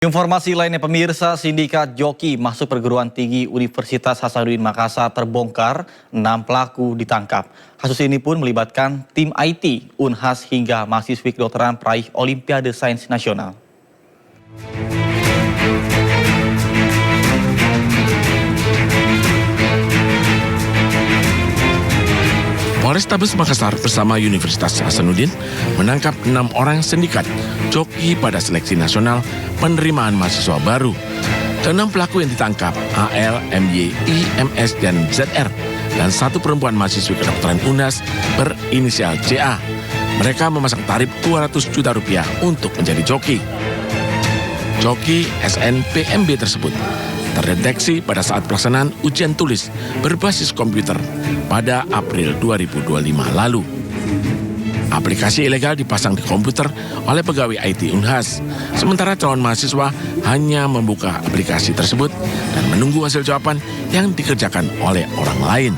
Informasi lainnya pemirsa, sindikat joki masuk perguruan tinggi Universitas Hasanuddin Makassar terbongkar, 6 pelaku ditangkap. Kasus ini pun melibatkan tim IT, Unhas hingga mahasiswi kedokteran peraih Olimpiade Sains Nasional. Polrestabes Makassar bersama Universitas Hasanuddin menangkap 6 orang sindikat joki pada seleksi nasional penerimaan mahasiswa baru. Ke-6 pelaku yang ditangkap AL, MY, IMS, dan ZR, dan 1 perempuan mahasiswi kedokteran UNHAS berinisial CA. Mereka memasang tarif 200 juta rupiah untuk menjadi joki. Joki SNPMB tersebut terdeteksi pada saat pelaksanaan ujian tulis berbasis komputer pada April 2025 lalu. Aplikasi ilegal dipasang di komputer oleh pegawai IT Unhas, sementara calon mahasiswa hanya membuka aplikasi tersebut dan menunggu hasil jawaban yang dikerjakan oleh orang lain.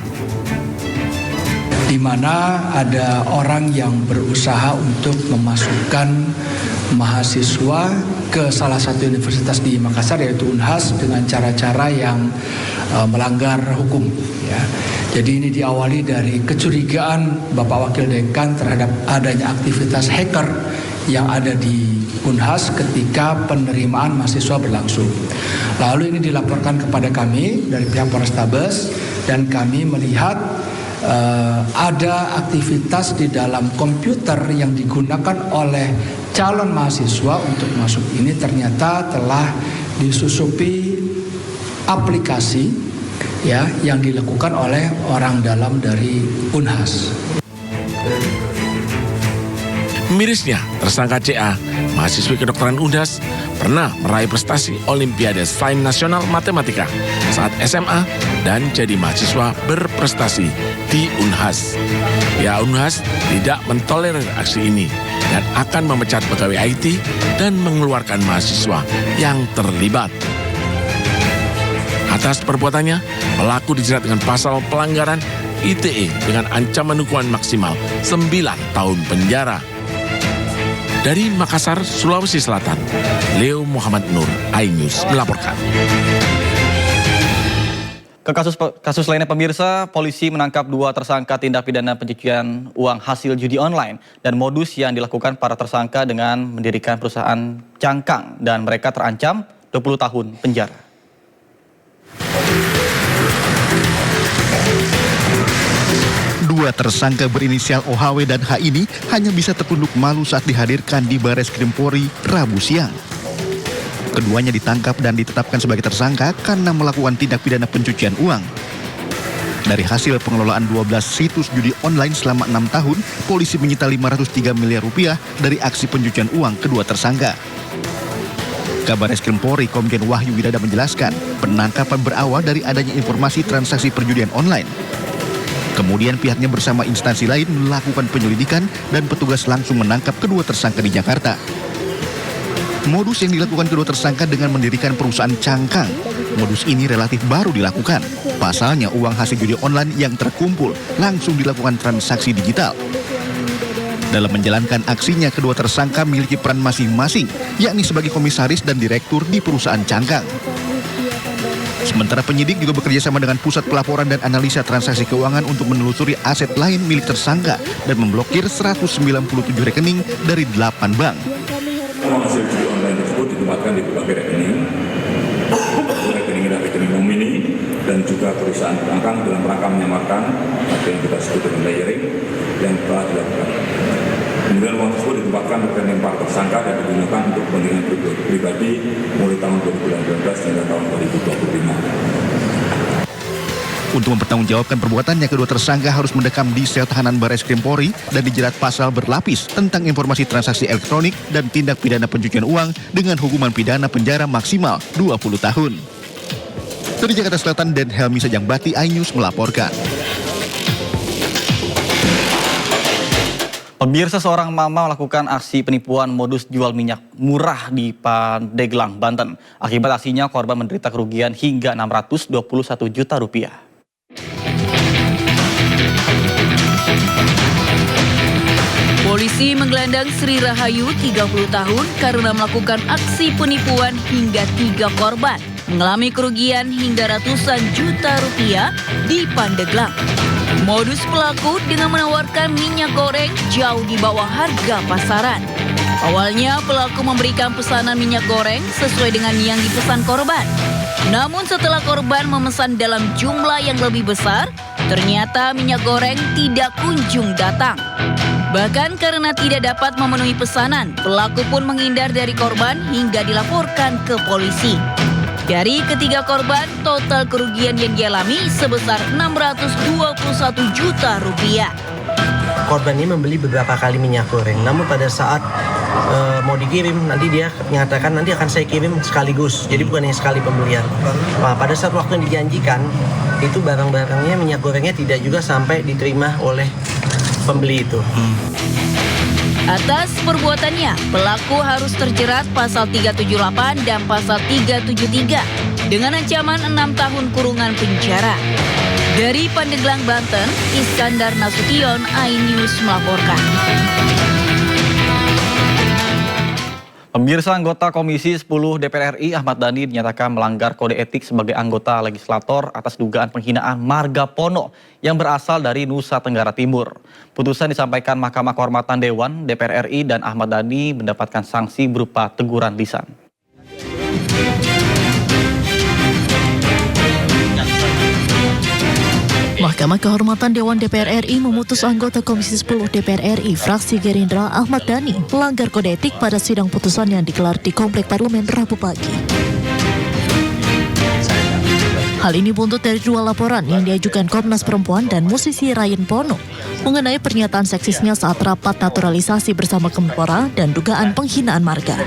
Di mana ada orang yang berusaha untuk memasukkan mahasiswa ke salah satu universitas di Makassar yaitu Unhas dengan cara-cara yang melanggar hukum. Ya. Jadi ini diawali dari kecurigaan Bapak Wakil Dekan terhadap adanya aktivitas hacker yang ada di Unhas ketika penerimaan mahasiswa berlangsung. Lalu ini dilaporkan kepada kami dari pihak Polrestabes dan kami melihat ada aktivitas di dalam komputer yang digunakan oleh calon mahasiswa untuk masuk ini ternyata telah disusupi aplikasi ya yang dilakukan oleh orang dalam dari Unhas. Mirisnya, tersangka CA, mahasiswi kedokteran Unhas, pernah meraih prestasi Olimpiade Sains Nasional Matematika saat SMA dan jadi mahasiswa berprestasi di Unhas. Ya, Unhas tidak mentolerir aksi ini dan akan memecat pegawai IT dan mengeluarkan mahasiswa yang terlibat. Atas perbuatannya, pelaku dijerat dengan pasal pelanggaran ITE dengan ancaman hukuman maksimal 9 tahun penjara. Dari Makassar, Sulawesi Selatan, Leo Muhammad Nur, iNews melaporkan. Ke kasus lainnya pemirsa, polisi menangkap 2 tersangka tindak pidana pencucian uang hasil judi online dan modus yang dilakukan para tersangka dengan mendirikan perusahaan cangkang dan mereka terancam 20 tahun penjara. Dua tersangka berinisial OHW dan H ini hanya bisa tertunduk malu saat dihadirkan di Barreskrim Polri Rabu siang. Keduanya ditangkap dan ditetapkan sebagai tersangka karena melakukan tindak pidana pencucian uang. Dari hasil pengelolaan 12 situs judi online selama 6 tahun, polisi menyita 503 miliar rupiah dari aksi pencucian uang kedua tersangka. Kabar Reskrim Polri Komjen Wahyu Widada menjelaskan, penangkapan berawal dari adanya informasi transaksi perjudian online. Kemudian pihaknya bersama instansi lain melakukan penyelidikan dan petugas langsung menangkap kedua tersangka di Jakarta. Modus yang dilakukan kedua tersangka dengan mendirikan perusahaan cangkang. Modus ini relatif baru dilakukan. Pasalnya uang hasil judi online yang terkumpul langsung dilakukan transaksi digital. Dalam menjalankan aksinya, kedua tersangka memiliki peran masing-masing, yakni sebagai komisaris dan direktur di perusahaan cangkang. Sementara penyidik juga bekerja sama dengan Pusat Pelaporan dan Analisa Transaksi Keuangan untuk menelusuri aset lain milik tersangka dan memblokir 197 rekening dari 8 bank. Uang hasil judi online tersebut ditempatkan di berbagai rekening, rekening rekening nomini dan juga perusahaan cangkang dalam rangka menyamarkan atau yang kita sebut dengan layering yang telah dilakukan. Kemudian uang tersebut ditempatkan di rekening para tersangka dan digunakan untuk kepentingan pribadi mulai tahun 2019 hingga tahun 2025. Untuk mempertanggungjawabkan perbuatannya, kedua tersangka harus mendekam di sel tahanan Barreskrim Polri dan dijerat pasal berlapis tentang informasi transaksi elektronik dan tindak pidana pencucian uang dengan hukuman pidana penjara maksimal 20 tahun. Dari Jakarta Selatan, Den Helmi Sajangbati, iNews melaporkan. Pemirsa, seorang mama melakukan aksi penipuan modus jual minyak murah di Pandeglang, Banten. Akibat aksinya, korban menderita kerugian hingga 621 juta rupiah. Polisi Polisi menggelandang Sri Rahayu 30 tahun karena melakukan aksi penipuan hingga 3 korban mengalami kerugian hingga ratusan juta rupiah di Pandeglang. Modus pelaku dengan menawarkan minyak goreng jauh di bawah harga pasaran. Awalnya pelaku memberikan pesanan minyak goreng sesuai dengan yang dipesan korban. Namun setelah korban memesan dalam jumlah yang lebih besar, ternyata minyak goreng tidak kunjung datang. Bahkan karena tidak dapat memenuhi pesanan, pelaku pun menghindar dari korban hingga dilaporkan ke polisi. Dari ketiga korban, total kerugian yang dialami sebesar 621 juta rupiah. Korban ini membeli beberapa kali minyak goreng, namun pada saat mau dikirim, nanti dia mengatakan nanti akan saya kirim sekaligus, jadi bukan hanya sekali pembelian. Nah, pada saat waktu yang dijanjikan, itu barang-barangnya, minyak gorengnya tidak juga sampai diterima oleh pembeli itu. Atas perbuatannya, pelaku harus terjerat pasal 378 dan pasal 373 dengan ancaman 6 tahun kurungan penjara. Dari Pandeglang, Banten, Iskandar Nasution, iNews melaporkan. Pemirsa, anggota Komisi 10 DPR RI Ahmad Dhani dinyatakan melanggar kode etik sebagai anggota legislator atas dugaan penghinaan marga Pono yang berasal dari Nusa Tenggara Timur. Putusan disampaikan Mahkamah Kehormatan Dewan DPR RI dan Ahmad Dhani mendapatkan sanksi berupa teguran lisan. Mahkamah Kehormatan Dewan DPR RI memutus anggota Komisi 10 DPR RI fraksi Gerindra Ahmad Dhani melanggar kode etik pada sidang putusan yang digelar di Komplek Parlemen Rabu pagi. Hal ini buntut dari 2 laporan yang diajukan Komnas Perempuan dan musisi Ryan Pono mengenai pernyataan seksisnya saat rapat naturalisasi bersama Kemenpora dan dugaan penghinaan marga.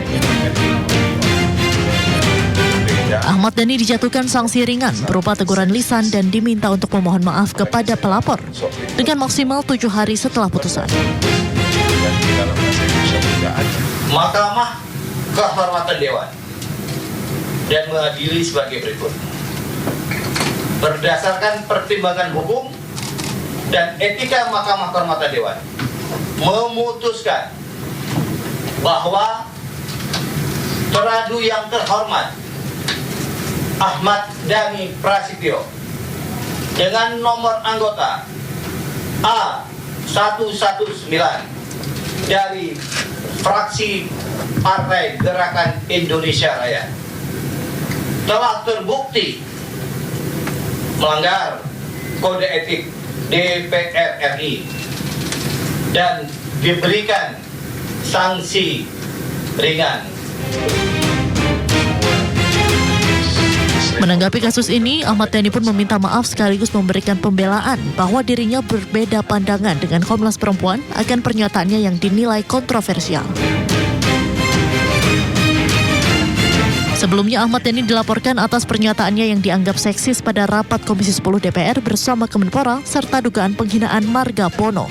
Ahmad Dhani dijatuhkan sanksi ringan berupa teguran lisan dan diminta untuk memohon maaf kepada pelapor dengan maksimal 7 hari setelah putusan. Mahkamah Kehormatan Dewan dan mengadili sebagai berikut. Berdasarkan pertimbangan hukum dan etika Mahkamah Kehormatan Dewan memutuskan bahwa teradu yang terhormat Ahmad Dhani Prasetyo dengan nomor anggota A119 dari fraksi Partai Gerakan Indonesia Raya telah terbukti melanggar kode etik DPR RI dan diberikan sanksi ringan. Menanggapi kasus ini, Ahmad Dhani pun meminta maaf sekaligus memberikan pembelaan bahwa dirinya berbeda pandangan dengan Komnas Perempuan akan pernyataannya yang dinilai kontroversial. Sebelumnya Ahmad Dhani dilaporkan atas pernyataannya yang dianggap seksis pada rapat Komisi 10 DPR bersama Kemenpora serta dugaan penghinaan marga Pono.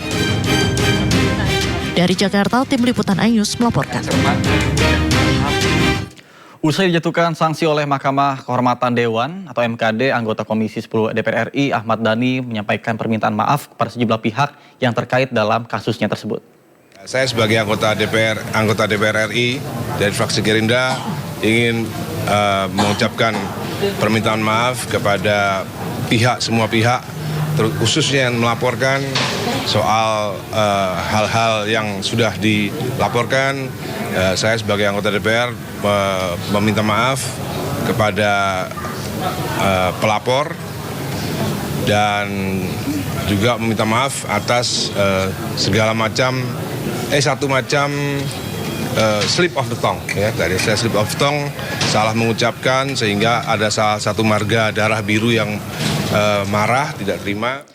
Dari Jakarta, tim liputan iNews melaporkan. Usai dijatuhkan sanksi oleh Mahkamah Kehormatan Dewan atau MKD, anggota Komisi 10 DPR RI Ahmad Dhani menyampaikan permintaan maaf kepada sejumlah pihak yang terkait dalam kasusnya tersebut. Saya sebagai anggota DPR RI dari fraksi Gerindra ingin mengucapkan permintaan maaf kepada semua pihak, khususnya yang melaporkan soal hal-hal yang sudah dilaporkan. Saya sebagai anggota DPR meminta maaf kepada pelapor dan juga meminta maaf atas segala macam slip of the tongue, ya. Tadi saya slip of the tongue, salah mengucapkan sehingga ada salah satu marga darah biru yang marah, tidak terima.